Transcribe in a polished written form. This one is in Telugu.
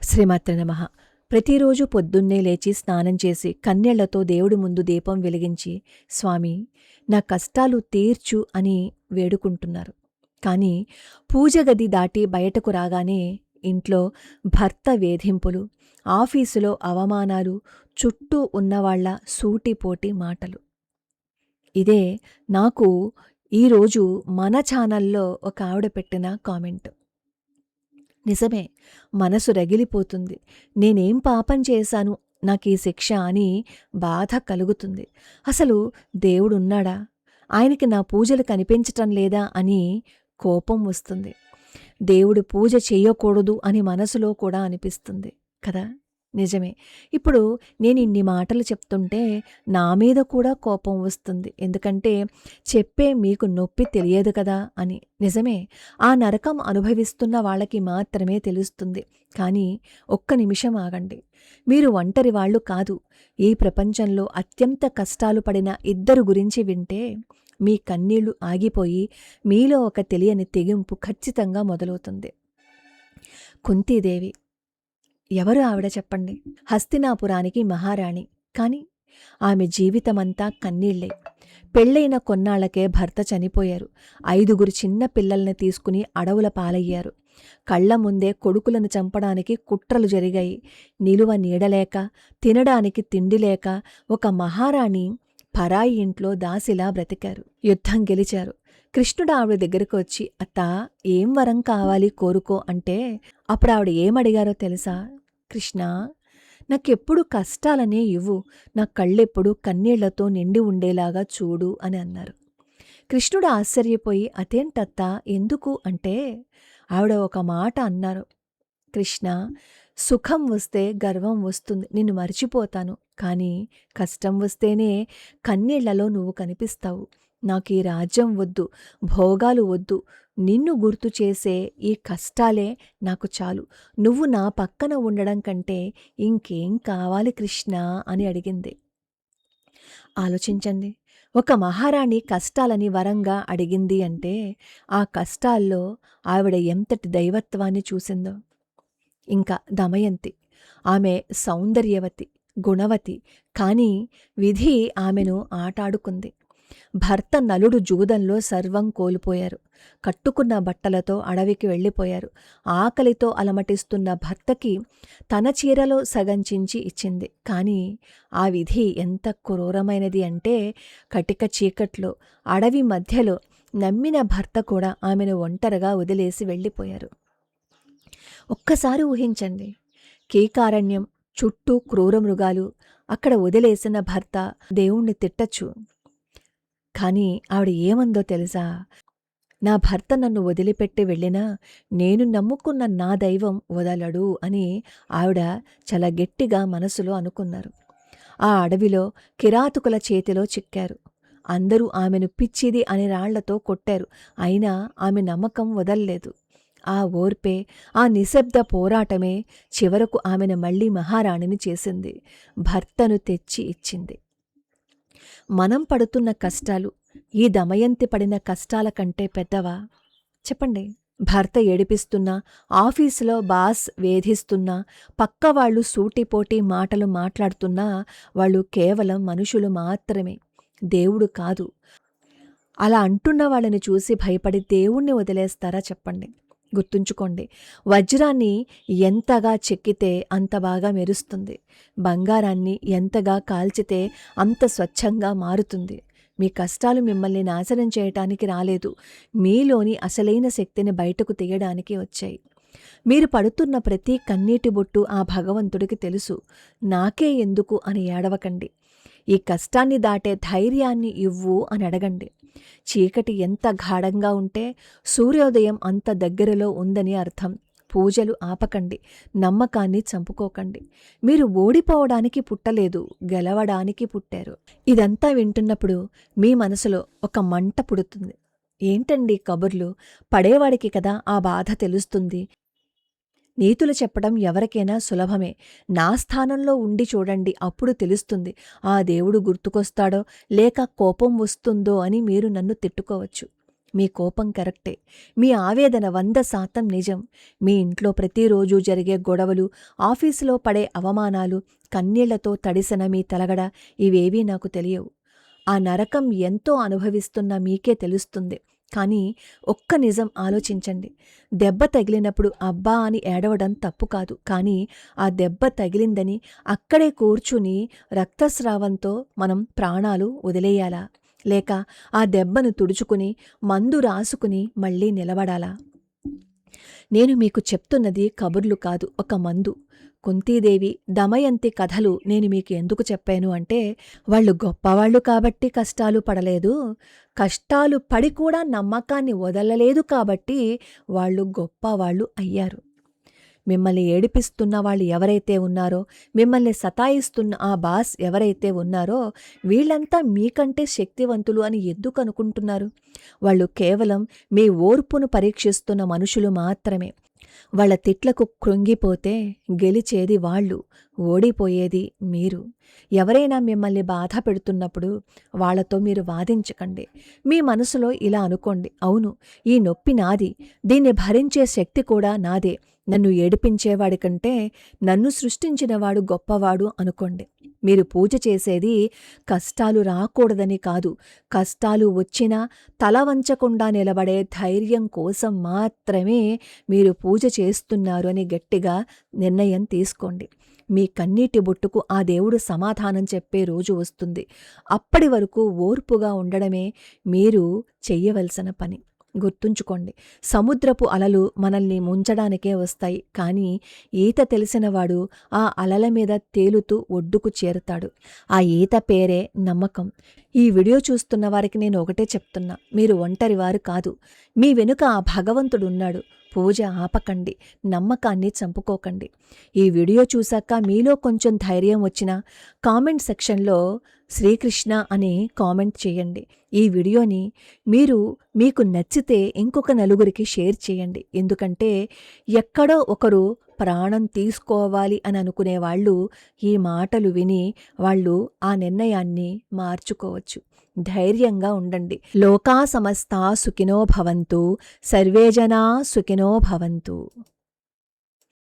శ్రీమాత్రే నమః. ప్రతిరోజు పొద్దున్నే లేచి స్నానం చేసి కన్నీళ్లతో దేవుడి ముందు దీపం వెలిగించి, స్వామి నా కష్టాలు తీర్చు అని వేడుకుంటున్నారు. కానీ పూజ గది దాటి బయటకు రాగానే ఇంట్లో భర్త వేధింపులు, ఆఫీసులో అవమానాలు, చుట్టూ ఉన్నవాళ్ల సూటిపోటి మాటలు. ఇదే నాకు ఈరోజు మన ఛానల్లో ఒక ఆవిడ పెట్టిన కామెంట్. నిజమే, మనసు రగిలిపోతుంది. నేనేం పాపం చేశాను నాకీ శిక్ష అని బాధ కలుగుతుంది. అసలు దేవుడున్నాడా? ఆయనకి నా పూజలు కనిపించటం లేదా అని కోపం వస్తుంది. దేవుడు పూజ చెయ్యకూడదు అని మనసులో కూడా అనిపిస్తుంది కదా. నిజమే. ఇప్పుడు నేను ఇన్ని మాటలు చెప్తుంటే నా మీద కూడా కోపం వస్తుంది. ఎందుకంటే చెప్పే మీకు నొప్పి తెలియదు కదా అని. నిజమే, ఆ నరకం అనుభవిస్తున్న వాళ్ళకి మాత్రమే తెలుస్తుంది. కానీ ఒక్క నిమిషం ఆగండి. మీరు ఒంటరి వాళ్ళు కాదు. ఈ ప్రపంచంలో అత్యంత కష్టాలు పడిన ఇద్దరు గురించి వింటే మీ కన్నీళ్లు ఆగిపోయి మీలో ఒక తెలియని తెగింపు ఖచ్చితంగా మొదలవుతుంది. కుంతీదేవి ఎవరు ఆవిడ చెప్పండి? హస్తినాపురానికి మహారాణి. కాని ఆమె జీవితమంతా కన్నీళ్లే. పెళ్ళైన కొన్నాళ్లకే భర్త చనిపోయారు. 5 చిన్న పిల్లల్ని తీసుకుని అడవుల పాలయ్యారు. కళ్ల ముందే కొడుకులను చంపడానికి కుట్రలు జరిగాయి. నిలువ నీడలేక, తినడానికి తిండి లేక ఒక మహారాణి పరాయి ఇంట్లో దాసిలా బ్రతికారు. యుద్ధం గెలిచారు. కృష్ణుడు ఆవిడ దగ్గరకు వచ్చి, అత్తా ఏం వరం కావాలి కోరుకో అంటే అప్పుడు ఆవిడ ఏమడిగారో తెలుసా? కృష్ణ, నాకెప్పుడు కష్టాలనే ఇవ్వు, నా కళ్ళెప్పుడు కన్నీళ్లతో నిండి ఉండేలాగా చూడు అని అన్నారు. కృష్ణుడు ఆశ్చర్యపోయి, అదేంటత్తా ఎందుకు అంటే ఆవిడ ఒక మాట అన్నారు. కృష్ణ, సుఖం వస్తే గర్వం వస్తుంది, నిన్ను మర్చిపోతాను. కానీ కష్టం వస్తేనే కన్నీళ్లలో నువ్వు కనిపిస్తావు. నాకు ఈ రాజ్యం వద్దు, భోగాలు వద్దు, నిన్ను గుర్తు చేసే ఈ కష్టాలే నాకు చాలు. నువ్వు నా పక్కన ఉండడం కంటే ఇంకేం కావాలి కృష్ణ అని అడిగింది. ఆలోచించండి, ఒక మహారాణి కష్టాలని వరంగా అడిగింది అంటే ఆ కష్టాల్లో ఆవిడ ఎంతటి దైవత్వాన్ని చూసిందో. ఇంకా దమయంతి, ఆమె సౌందర్యవతి, గుణవతి. కానీ విధి ఆమెను ఆటాడుకుంది. భర్త నలుడు జూదంలో సర్వం కోల్పోయారు. కట్టుకున్న బట్టలతో అడవికి వెళ్ళిపోయారు. ఆకలితో అలమటిస్తున్న భర్తకి తన చీరలో సగం చించి ఇచ్చింది. కానీ ఆ విధి ఎంత క్రూరమైనది అంటే కటిక చీకట్లో అడవి మధ్యలో నమ్మిన భర్త కూడా ఆమెను ఒంటరిగా వదిలేసి వెళ్ళిపోయారు. ఒక్కసారి ఊహించండి, కీకారణ్యం చుట్టూ క్రూర మృగాలు, అక్కడ వదిలేసిన భర్త దేవుణ్ణి తిట్టచ్చు. కానీ ఆవిడ ఏమందో తెలుసా? నా భర్త నన్ను వదిలిపెట్టి వెళ్ళినా నేను నమ్ముకున్న నా దైవం వదలడు అని ఆవిడ చాలా గట్టిగా మనసులో అనుకున్నారు. ఆ అడవిలో కిరాతకుల చేతిలో చిక్కారు. అందరూ ఆమెను పిచ్చిది అని రాళ్లతో కొట్టారు. అయినా ఆమె నమ్మకం వదల్లేదు. ఆ ఓర్పే, ఆ నిశ్శబ్ద పోరాటమే చివరకు ఆమెను మళ్లీ మహారాణిని చేసింది. భర్తను తెచ్చి ఇచ్చింది. మనం పడుతున్న కష్టాలు ఈ దమయంతి పడిన కష్టాల కంటే పెద్దవా? చెప్పండి. భర్త ఏడిపిస్తున్నా, ఆఫీసులో బాస్ వేధిస్తున్నా, పక్కవాళ్లు సూటిపోటి మాటలు మాట్లాడుతున్నా వాళ్ళు కేవలం మనుషులు మాత్రమే, దేవుడు కాదు. అలా అంటున్న వాళ్ళని చూసి భయపడి దేవుణ్ణి వదిలేస్తారా చెప్పండి? గుర్తుంచుకోండి, వజ్రాన్ని ఎంతగా చెక్కితే అంత బాగా మెరుస్తుంది. బంగారాన్ని ఎంతగా కాల్చితే అంత స్వచ్ఛంగా మారుతుంది. మీ కష్టాలు మిమ్మల్ని నాశనం చేయటానికి రాలేదు, మీలోని అసలైన శక్తిని బయటకు తీయడానికి వచ్చాయి. మీరు పడుతున్న ప్రతి కన్నీటి బొట్టు ఆ భగవంతుడికి తెలుసు. నాకే ఎందుకు అని ఏడవకండి. ఈ కష్టాన్ని దాటే ధైర్యాన్ని ఇవ్వు అని అడగండి. చీకటి ఎంత గాఢంగా ఉంటే సూర్యోదయం అంత దగ్గరలో ఉందని అర్థం. పూజలు ఆపకండి, నమ్మకాన్ని చంపుకోకండి. మీరు ఓడిపోవడానికి పుట్టలేదు, గెలవడానికి పుట్టారు. ఇదంతా వింటున్నప్పుడు మీ మనసులో ఒక మంట పుడుతుంది. ఏంటండి కబుర్లు, పడేవాడికి కదా ఆ బాధ తెలుస్తుంది. నీతులు చెప్పడం ఎవరికైనా సులభమే. నా స్థానంలో ఉండి చూడండి, అప్పుడు తెలుస్తుంది ఆ దేవుడు గుర్తుకొస్తాడో లేక కోపం వస్తుందో అని మీరు నన్ను తిట్టుకోవచ్చు. మీ కోపం కరెక్టే, మీ ఆవేదన 100% నిజం. మీ ఇంట్లో ప్రతిరోజు జరిగే గొడవలు, ఆఫీసులో పడే అవమానాలు, కన్నీళ్లతో తడిసిన మీ తలగడ ఇవేవీ నాకు తెలియవు. ఆ నరకం ఎంతో అనుభవిస్తున్న మీకే తెలుస్తుంది. కానీ ఒక్క నిజం ఆలోచించండి. దెబ్బ తగిలినప్పుడు అబ్బా అని ఏడవడం తప్పు కాదు. కానీ ఆ దెబ్బ తగిలిందని అక్కడే కూర్చుని రక్తస్రావంతో మనం ప్రాణాలు వదిలేయాలా? లేక ఆ దెబ్బను తుడుచుకుని మందు రాసుకుని మళ్ళీ నిలబడాలా? నేను మీకు చెప్తున్నది కబుర్లు కాదు, ఒక మందు. కుంతీదేవి, దమయంతి కథలు నేను మీకు ఎందుకు చెప్పాను అంటే, వాళ్ళు గొప్పవాళ్ళు కాబట్టి కష్టాలు పడలేదు, కష్టాలు పడి కూడా నమ్మకాన్ని వదలలేదు కాబట్టి వాళ్ళు గొప్పవాళ్ళు అయ్యారు. మిమ్మల్ని ఏడిపిస్తున్న వాళ్ళు ఎవరైతే ఉన్నారో, మిమ్మల్ని సతాయిస్తున్న ఆ బాస్ ఎవరైతే ఉన్నారో, వీళ్ళంతా మీకంటే శక్తివంతులు అని ఎందుకు అనుకుంటున్నారు? వాళ్ళు కేవలం మీ ఓర్పును పరీక్షిస్తున్న మనుషులు మాత్రమే. వాళ్ళ తిట్లకు కృంగిపోతే గెలిచేది వాళ్ళు, ఓడిపోయేది మీరు. ఎవరైనా మిమ్మల్ని బాధ పెడుతున్నప్పుడు వాళ్లతో మీరు వాదించకండి. మీ మనసులో ఇలా అనుకోండి, అవును, ఈ నొప్పి నాది, దీన్ని భరించే శక్తి కూడా నాదే, నన్ను ఏడిపించేవాడి కంటే నన్ను సృష్టించినవాడు గొప్పవాడు అనుకోండి. మీరు పూజ చేసేది కష్టాలు రాకూడదని కాదు, కష్టాలు వచ్చినా తల వంచకుండా నిలబడే ధైర్యం కోసం మాత్రమే మీరు పూజ చేస్తున్నారు అని గట్టిగా నిర్ణయం తీసుకోండి. మీ కన్నీటి బొట్టుకు ఆ దేవుడు సమాధానం చెప్పే రోజు వస్తుంది. అప్పటి వరకు ఓర్పుగా ఉండడమే మీరు చెయ్యవలసిన పని. గుర్తుంచుకోండి, సముద్రపు అలలు మనల్ని ముంచడానికే వస్తాయి, కానీ ఈత తెలిసినవాడు ఆ అలల మీద తేలుతూ ఒడ్డుకు చేరుతాడు. ఆ ఈత పేరే నమ్మకం. ఈ వీడియో చూస్తున్న వారికి నేను ఒకటే చెప్తున్నా, మీరు ఒంటరివారు కాదు. మీ వెనుక ఆ భగవంతుడున్నాడు. పూజ ఆపకండి, నమ్మకాన్ని చంపుకోకండి. ఈ వీడియో చూశాక మీలో కొంచెం ధైర్యం వచ్చినా కామెంట్ సెక్షన్లో శ్రీకృష్ణ అని కామెంట్ చేయండి. ఈ వీడియోని మీకు నచ్చితే ఇంకొక నలుగురికి షేర్ చేయండి. ఎందుకంటే ఎక్కడో ఒకరు ప్రాణం తీసుకోవాలి అని అనుకునే వాళ్ళు ఈ మాటలు విని వాళ్ళు ఆ నిర్ణయాన్ని మార్చుకోవచ్చు. ధైర్యంగా ఉండండి. లోకా సమస్తా సుఖినో భవంతు, సర్వే జనా సుఖినో భవంతు.